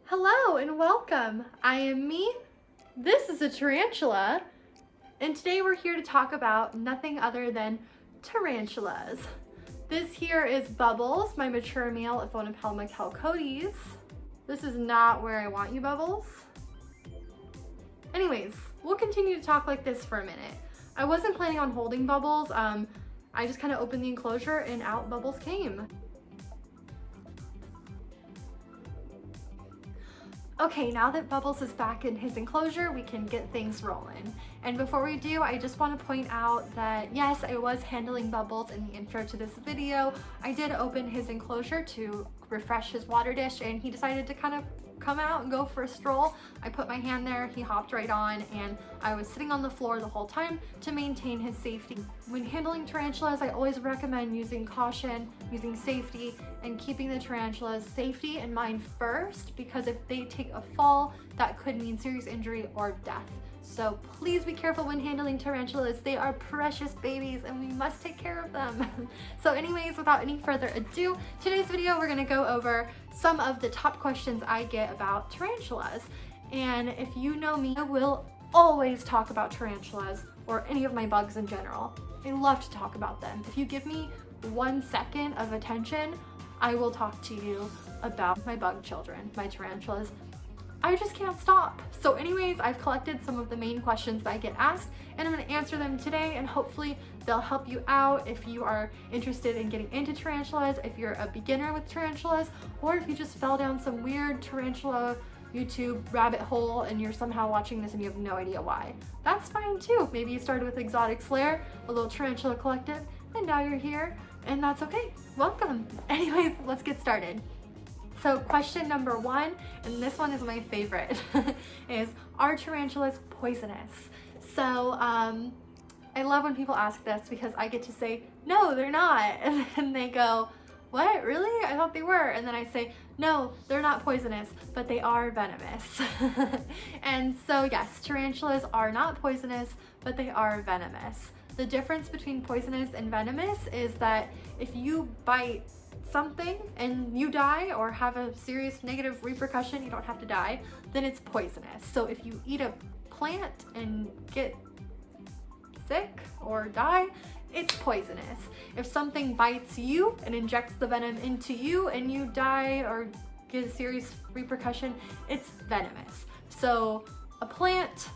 Hello and welcome. I am me. This is a tarantula, and today we're here to talk about nothing other than tarantulas. This here is Bubbles, my mature male of Phonopelma calcodes. This is not where I want you, Bubbles. Anyways, we'll continue to talk like this for a minute. I wasn't planning on holding Bubbles. I just kind of opened the enclosure and out Bubbles came. Okay, now that Bubbles is back in his enclosure, we can get things rolling. And before we do, I just want to point out that yes, I was handling Bubbles in the intro to this video. I did open his enclosure to refresh his water dish, and he decided to kind of come out and go for a stroll. I put my hand there, he hopped right on, and I was sitting on the floor the whole time to maintain his safety. When handling tarantulas, I always recommend using caution, using safety, and keeping the tarantula's safety in mind first, because if they take a fall, that could mean serious injury or death. So please be careful when handling tarantulas. They are precious babies and we must take care of them. So anyways, without any further ado, today's video we're gonna go over some of the top questions I get about tarantulas. And if you know me, I will always talk about tarantulas or any of my bugs in general. I love to talk about them. If you give me 1 second of attention, I will talk to you about my bug children, my tarantulas. I just can't stop. So anyways, I've collected some of the main questions that I get asked, and I'm gonna answer them today, and hopefully they'll help you out if you are interested in getting into tarantulas, if you're a beginner with tarantulas, or if you just fell down some weird tarantula YouTube rabbit hole and you're somehow watching this and you have no idea why. That's fine too. Maybe you started with Exotic Slayer, a little tarantula collective, and now you're here, and that's okay. Welcome. Anyways, let's get started. So question number 1, and this one is my favorite, is are tarantulas poisonous? So I love when people ask this because I get to say, no, they're not. And then they go, what, really? I thought they were. And then I say, no, they're not poisonous, but they are venomous. And so yes, tarantulas are not poisonous, but they are venomous. The difference between poisonous and venomous is that if you bite something and you die or have a serious negative repercussion, you don't have to die, then it's poisonous. So if you eat a plant and get sick or die, it's poisonous. If something bites you and injects the venom into you and you die or get a serious repercussion, it's venomous. So a plant,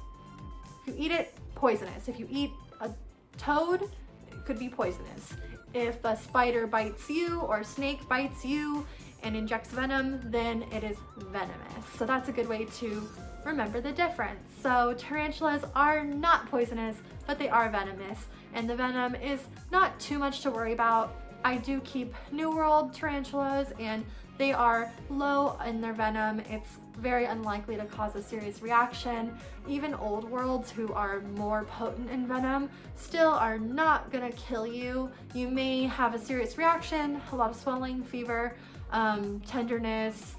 if you eat it, poisonous. If you eat a toad, it could be poisonous. If a spider bites you or a snake bites you and injects venom, then it is venomous. So that's a good way to remember the difference. So tarantulas are not poisonous, but they are venomous. And the venom is not too much to worry about. I do keep New World tarantulas and they are low in their venom. It's very unlikely to cause a serious reaction. Even Old Worlds, who are more potent in venom, still are not gonna kill you. You may have a serious reaction, a lot of swelling, fever, tenderness,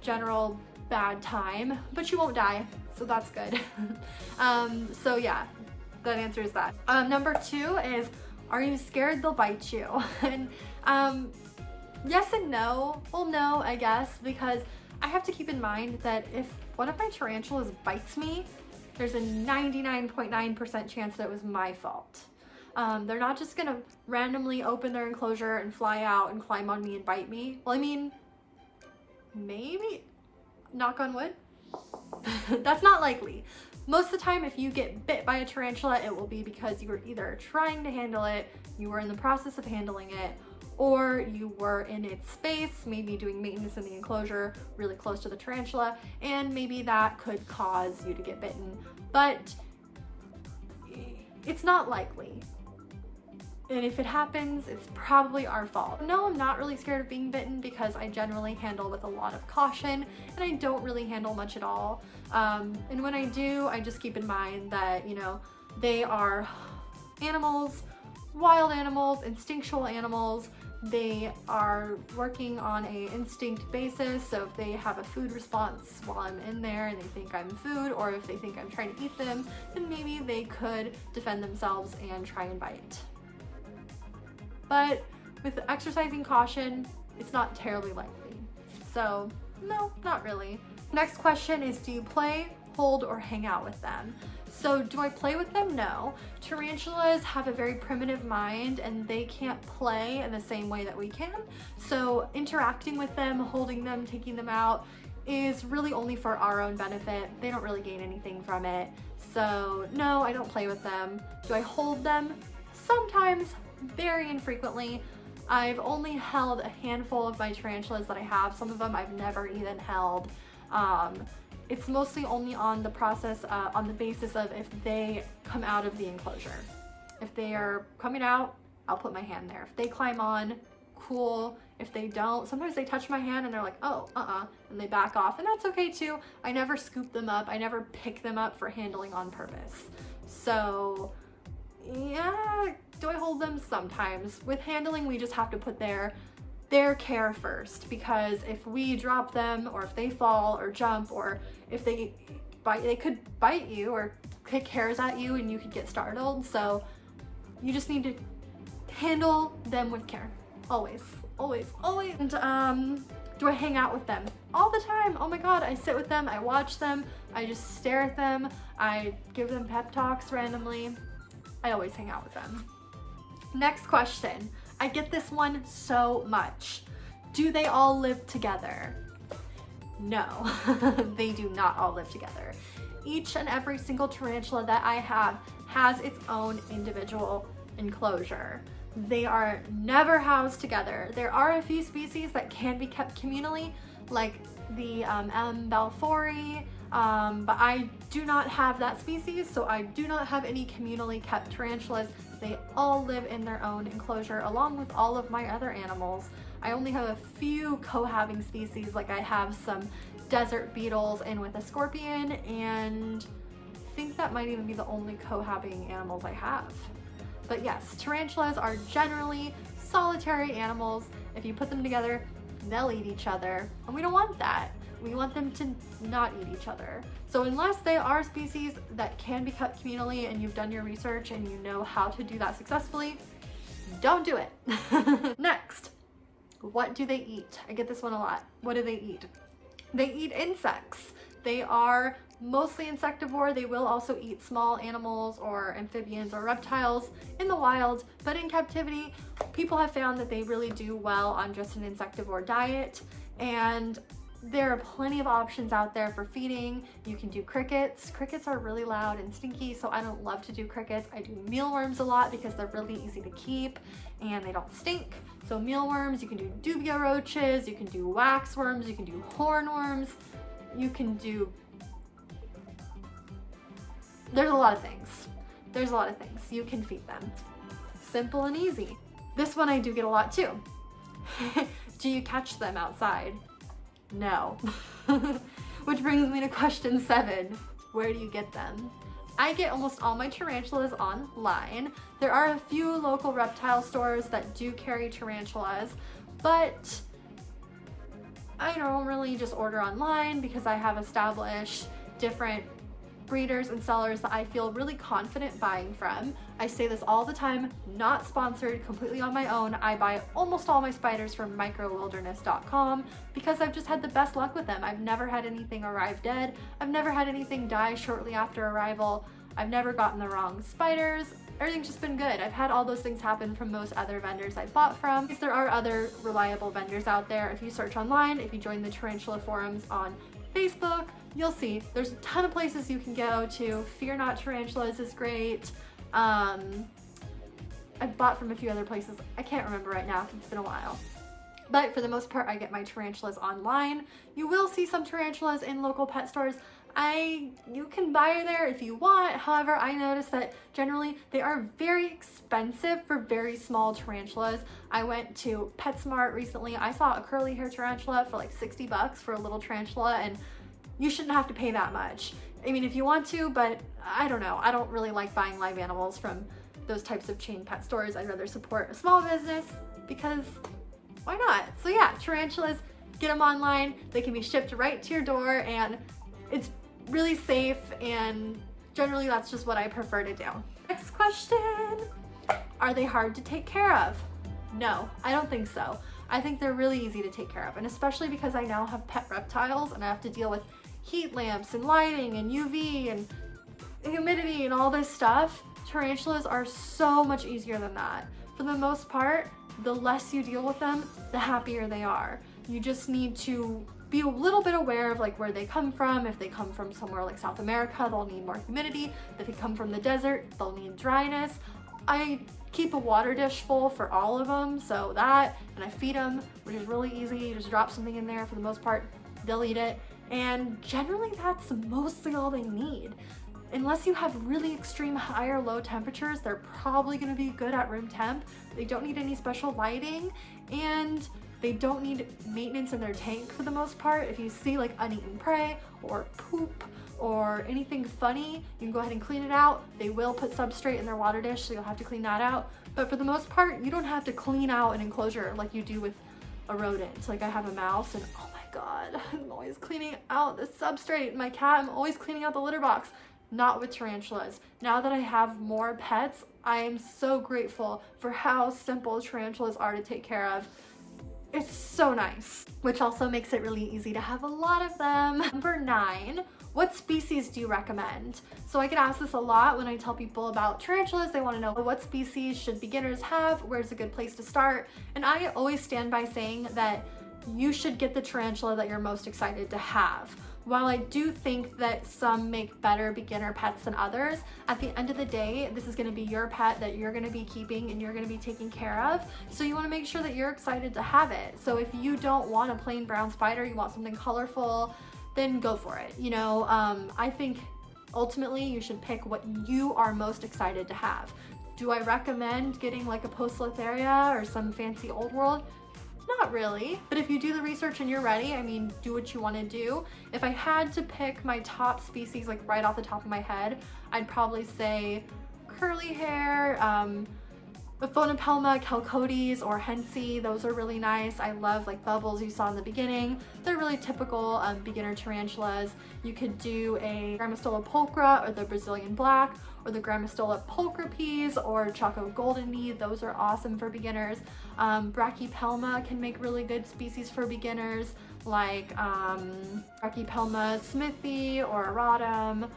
general bad time, but you won't die, so that's good. So yeah, that answers that. Number 2 is, are you scared they'll bite you? And yes and no. Well, no, I guess, because I have to keep in mind that if one of my tarantulas bites me, there's a 99.9% chance that it was my fault. They're not just gonna randomly open their enclosure and fly out and climb on me and bite me. Well, I mean, maybe, knock on wood. That's not likely. Most of the time, if you get bit by a tarantula, it will be because you were either trying to handle it, you were in the process of handling it, or you were in its space, maybe doing maintenance in the enclosure really close to the tarantula, and maybe that could cause you to get bitten. But it's not likely. And if it happens, it's probably our fault. No, I'm not really scared of being bitten because I generally handle with a lot of caution and I don't really handle much at all. And when I do, I just keep in mind that, you know, they are animals, wild animals, instinctual animals. They are working on a instinct basis. So if they have a food response while I'm in there and they think I'm food, or if they think I'm trying to eat them, then maybe they could defend themselves and try and bite. But with exercising caution, it's not terribly likely. So No, not really. Next question is, do you play, hold, or hang out with them? So do I play with them? No. Tarantulas have a very primitive mind and they can't play in the same way that we can. So interacting with them, holding them, taking them out is really only for our own benefit. They don't really gain anything from it. So no, I don't play with them. Do I hold them? Sometimes, very infrequently. I've only held a handful of my tarantulas that I have. Some of them I've never even held. It's mostly only on the process, on the basis of if they come out of the enclosure. If they are coming out, I'll put my hand there. If they climb on, cool. If they don't, sometimes they touch my hand and they're like, oh, and they back off, and that's okay too. I never scoop them up. I never pick them up for handling on purpose. So yeah, do I hold them? Sometimes. With handling, we just have to put their care first, because if we drop them, or if they fall or jump, or if they bite, they could bite you or kick hairs at you and you could get startled. So you just need to handle them with care. Always, always, always. And do I hang out with them? All the time. Oh my god, I sit with them, I watch them, I just stare at them, I give them pep talks randomly. I always hang out with them. Next question. I get this one so much. Do they all live together? No, they do not all live together. Each and every single tarantula that I have has its own individual enclosure. They are never housed together. There are a few species that can be kept communally, like the M. balfouri, but I do not have that species, so I do not have any communally kept tarantulas. They all live in their own enclosure along with all of my other animals. I only have a few cohabing species, like I have some desert beetles in with a scorpion, and I think that might even be the only cohabing animals I have. But yes, tarantulas are generally solitary animals. If you put them together, they'll eat each other, and we don't want that. We want them to not eat each other. So unless they are species that can be kept communally and you've done your research and you know how to do that successfully, don't do it. Next, what do they eat? I get this one a lot. What do they eat? They eat insects. They are mostly insectivore. They will also eat small animals or amphibians or reptiles in the wild, but in captivity, people have found that they really do well on just an insectivore diet. And there are plenty of options out there for feeding. You can do crickets. Crickets are really loud and stinky, so I don't love to do crickets. I do mealworms a lot because they're really easy to keep and they don't stink. So mealworms, you can do dubia roaches, you can do waxworms, you can do hornworms, you can do... There's a lot of things. There's a lot of things. You can feed them. Simple and easy. This one I do get a lot too. Do you catch them outside? No. Which brings me to question 7. Where do you get them? I get almost all my tarantulas online. There are a few local reptile stores that do carry tarantulas, but I don't really just order online because I have established different breeders and sellers that I feel really confident buying from. I say this all the time, not sponsored, completely on my own. I buy almost all my spiders from microwilderness.com because I've just had the best luck with them. I've never had anything arrive dead. I've never had anything die shortly after arrival. I've never gotten the wrong spiders. Everything's just been good. I've had all those things happen from most other vendors I bought from. Because there are other reliable vendors out there. If you search online, if you join the tarantula forums on Facebook, you'll see there's a ton of places you can go to. Fear Not Tarantulas is great. I've bought from a few other places. I can't remember right now because it's been a while. But for the most part, I get my tarantulas online. You will see some tarantulas in local pet stores. You can buy there if you want. However, I noticed that generally they are very expensive for very small tarantulas. I went to PetSmart recently. I saw a curly hair tarantula for like 60 bucks for a little tarantula, and you shouldn't have to pay that much. I mean, if you want to, but I don't know. I don't really like buying live animals from those types of chain pet stores. I'd rather support a small business because why not? So yeah, tarantulas, get them online. They can be shipped right to your door, and it's really safe, and generally that's just what I prefer to do. Next question. Are they hard to take care of? No, I don't think so. I think they're really easy to take care of, and especially because I now have pet reptiles and I have to deal with heat lamps and lighting and UV and humidity and all this stuff. Tarantulas are so much easier than that. For the most part, the less you deal with them, the happier they are. You just need to be a little bit aware of like where they come from. If they come from somewhere like South America, they'll need more humidity. If they come from the desert, they'll need dryness. I keep a water dish full for all of them, so that, and I feed them, which is really easy. You just drop something in there. For the most part, they'll eat it. And generally that's mostly all they need. Unless you have really extreme high or low temperatures, they're probably gonna be good at room temp. They don't need any special lighting, and they don't need maintenance in their tank for the most part. If you see like uneaten prey or poop or anything funny, you can go ahead and clean it out. They will put substrate in their water dish, so you'll have to clean that out. But for the most part, you don't have to clean out an enclosure like you do with a rodent. Like I have a mouse and oh my God, I'm always cleaning out the substrate. My cat, I'm always cleaning out the litter box. Not with tarantulas. Now that I have more pets, I am so grateful for how simple tarantulas are to take care of. It's so nice, which also makes it really easy to have a lot of them. Number 9, what species do you recommend? So I get asked this a lot when I tell people about tarantulas. They want to know what species should beginners have, where's a good place to start? And I always stand by saying that you should get the tarantula that you're most excited to have. While I do think that some make better beginner pets than others, at the end of the day, this is going to be your pet that you're going to be keeping and you're going to be taking care of. So you want to make sure that you're excited to have it. So if you don't want a plain brown spider, you want something colorful, then go for it. You know, I think ultimately you should pick what you are most excited to have. Do I recommend getting like a Poecilotheria or some fancy old world? Not really, but if you do the research and you're ready, I mean, do what you want to do. If I had to pick my top species, like right off the top of my head, I'd probably say curly hair, Phonopelma, Chalcodes, or Hensi. Those are really nice. I love like Bubbles you saw in the beginning. They're really typical beginner tarantulas. You could do a Grammostola pulchra or the Brazilian black, or the Grammostola pulchripes or Choco golden knee. Those are awesome for beginners. Brachypelma can make really good species for beginners, like Brachypelma smithi or Aratum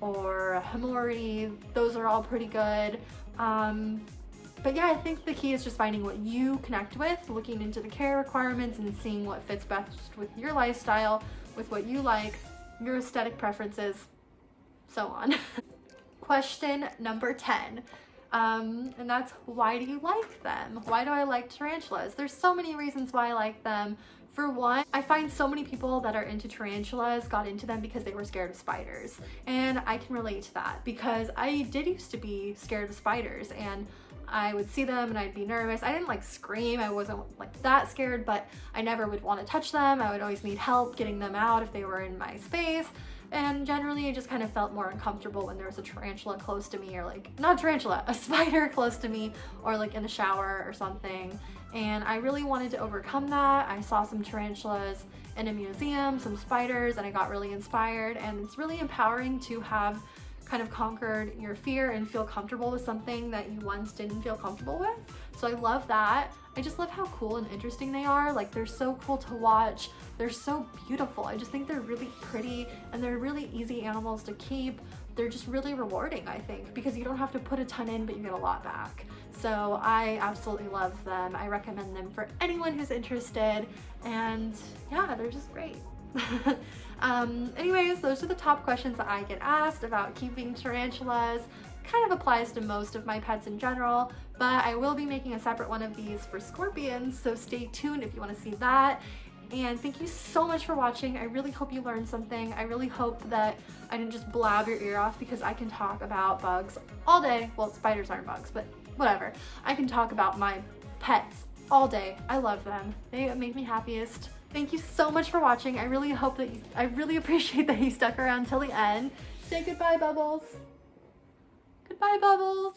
or Hamori. Those are all pretty good. But yeah, I think the key is just finding what you connect with, looking into the care requirements and seeing what fits best with your lifestyle, with what you like, your aesthetic preferences, so on. Question number 10. And that's, why do you like them? Why do I like tarantulas? There's so many reasons why I like them. For one, I find so many people that are into tarantulas got into them because they were scared of spiders. And I can relate to that because I did used to be scared of spiders, and I would see them and I'd be nervous. I didn't like scream, I wasn't like that scared, but I never would want to touch them. I would always need help getting them out if they were in my space. And generally I just kind of felt more uncomfortable when there was a tarantula close to me, or like, not tarantula, a spider close to me, or like in the shower or something. And I really wanted to overcome that. I saw some tarantulas in a museum, some spiders, and I got really inspired. And it's really empowering to have kind of conquered your fear and feel comfortable with something that you once didn't feel comfortable with. So I love that. I just love how cool and interesting they are. Like, they're so cool to watch. They're so beautiful. I just think they're really pretty, and they're really easy animals to keep. They're just really rewarding, I think, because you don't have to put a ton in, but you get a lot back. So I absolutely love them. I recommend them for anyone who's interested, and yeah, they're just great. Anyways, those are the top questions that I get asked about keeping tarantulas. Kind of applies to most of my pets in general, but I will be making a separate one of these for scorpions, so stay tuned if you want to see that. And thank you so much for watching. I really hope you learned something. I really hope that I didn't just blab your ear off, because I can talk about bugs all day. Well, spiders aren't bugs, but whatever. I can talk about my pets all day. I love them. They make me happiest. Thank you so much for watching. I really appreciate that you stuck around till the end. Say goodbye, Bubbles. Goodbye, Bubbles.